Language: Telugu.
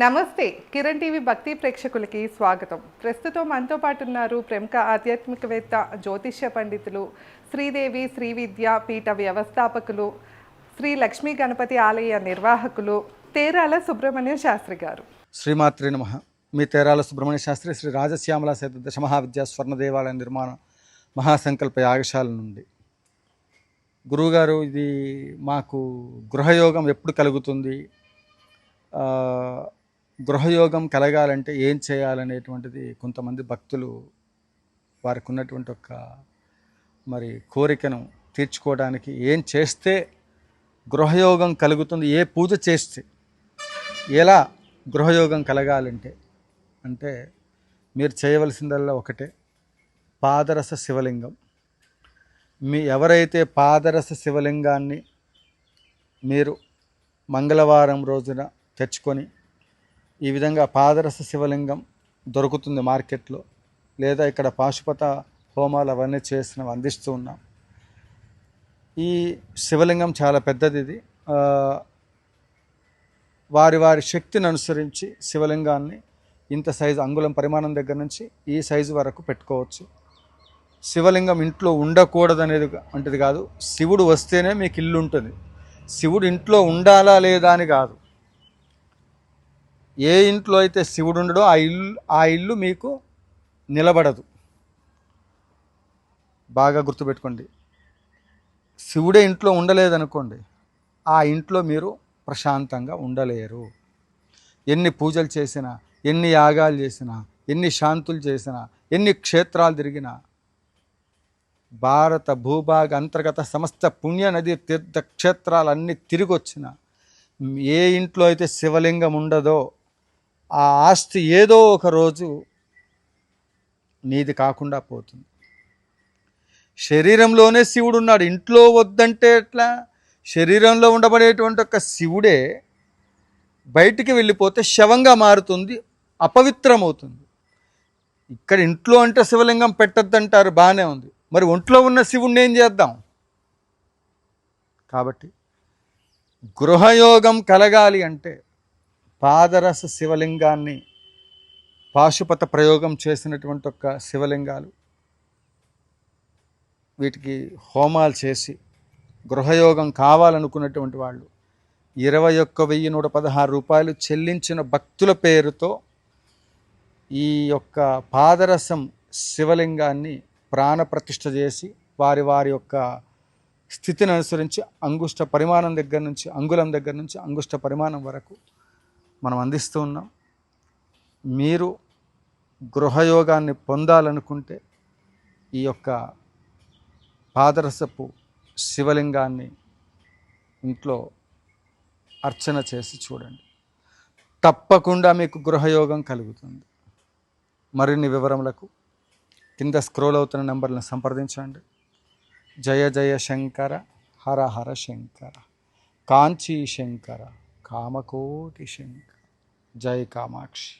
నమస్తే కిరణ్ టీవీ భక్తి ప్రేక్షకులకి స్వాగతం. ప్రస్తుతం మనతో పాటు ఉన్నారు ప్రముఖ ఆధ్యాత్మికవేత్త, జ్యోతిష్య పండితులు, శ్రీదేవి శ్రీ విద్యా పీఠ వ్యవస్థాపకులు, శ్రీ లక్ష్మీ గణపతి ఆలయ నిర్వాహకులు తేరాల సుబ్రహ్మణ్య శాస్త్రి గారు. శ్రీమాత్రే నమః. మీ తేరాల సుబ్రహ్మణ్య శాస్త్రి శ్రీ రాజశ్యామల సహిత దశ మహావిద్యా స్వర్ణ దేవాలయ నిర్మాణ మహాసంకల్ప యాగశాల నుండి. గురువుగారు, ఇది మాకు గృహయోగం ఎప్పుడు కలుగుతుంది, గృహయోగం కలగాలంటే ఏం చేయాలనేటువంటిది కొంతమంది భక్తులు వారికి ఉన్నటువంటి ఒక కోరికను తీర్చుకోవడానికి ఏం చేస్తే గృహయోగం కలుగుతుంది, ఏ పూజ చేస్తే ఎలా గృహయోగం కలగాలంటే అంటే మీరు చేయవలసిందల్లా ఒకటే, పాదరస శివలింగం. ఎవరైతే పాదరస శివలింగాన్ని మీరు మంగళవారం రోజున తెచ్చుకొని, ఈ విధంగా పాదరస శివలింగం దొరుకుతుంది మార్కెట్లో, లేదా ఇక్కడ పాశుపత హోమాలు అవన్నీ చేసినవి అందిస్తూ ఉన్నాం. ఈ శివలింగం చాలా పెద్దది. ఇది వారి వారి శక్తిని అనుసరించి శివలింగాన్ని ఇంత సైజు, అంగుళం పరిమాణం దగ్గర నుంచి ఈ సైజు వరకు పెట్టుకోవచ్చు. శివలింగం ఇంట్లో ఉండకూడదనేది అంటది కాదు, శివుడు వస్తేనే మీకు ఇల్లు ఉంటుంది. శివుడు ఇంట్లో ఉండాలా లేదా అని కాదు, ఏ ఇంట్లో అయితే శివుడు ఉండడో ఆ ఇల్లు మీకు నిలబడదు. బాగా గుర్తుపెట్టుకోండి. శివుడే ఇంట్లో ఉండలేదనుకోండి, ఆ ఇంట్లో మీరు ప్రశాంతంగా ఉండలేరు. ఎన్ని పూజలు చేసినా, ఎన్ని యాగాలు చేసినా, ఎన్ని శాంతులు చేసినా, ఎన్ని క్షేత్రాలు తిరిగినా, భారత భూభాగ అంతర్గత సమస్త పుణ్య నది తీర్థక్షేత్రాలన్నీ తిరిగి వచ్చిన ఏ ఇంట్లో అయితే శివలింగం ఉండదో ఆ ఆస్తి ఏదో ఒక రోజు నీది కాకుండా పోతుంది. శరీరంలోనే శివుడు ఉన్నాడు, ఇంట్లో వద్దంటే ఎట్లా? శరీరంలో ఉండబడేటువంటి ఒక శివుడే బయటికి వెళ్ళిపోతే శవంగా మారుతుంది, అపవిత్రమవుతుంది. ఇక్కడ ఇంట్లో అంటే శివలింగం పెట్టద్దంటారు, బాగానే ఉంది. మరి ఒంట్లో ఉన్న శివుణ్ణి ఏం చేద్దాం? కాబట్టి గృహయోగం కలగాలి అంటే పాదరస శివలింగాన్ని, పాశుపత ప్రయోగం చేసినటువంటి ఒక శివలింగాలు, వీటికి హోమాలు చేసి గృహయోగం కావాలనుకున్నటువంటి వాళ్ళు 21,116 రూపాయలు చెల్లించిన భక్తుల పేరుతో ఈ యొక్క పాదరసం శివలింగాన్ని ప్రాణప్రతిష్ఠ చేసి వారి వారి యొక్క స్థితిని అనుసరించి అంగుష్ట పరిమాణం దగ్గర నుంచి, అంగుళం దగ్గర నుంచి అంగుష్ట పరిమాణం వరకు మనం అందిస్తూ ఉన్నాం. మీరు గృహయోగాన్ని పొందాలనుకుంటే ఈ యొక్క పాదరసపు శివలింగాన్ని ఇంట్లో అర్చన చేసి చూడండి, తప్పకుండా మీకు గృహయోగం కలుగుతుంది. మరిన్ని వివరములకు కింద స్క్రోల్ అవుతున్న నెంబర్లను సంప్రదించండి. జయ జయ శంకర, హర హర శంకర, కాంచీ శంకర, కామకోటి శంకర, జై కామాక్షి.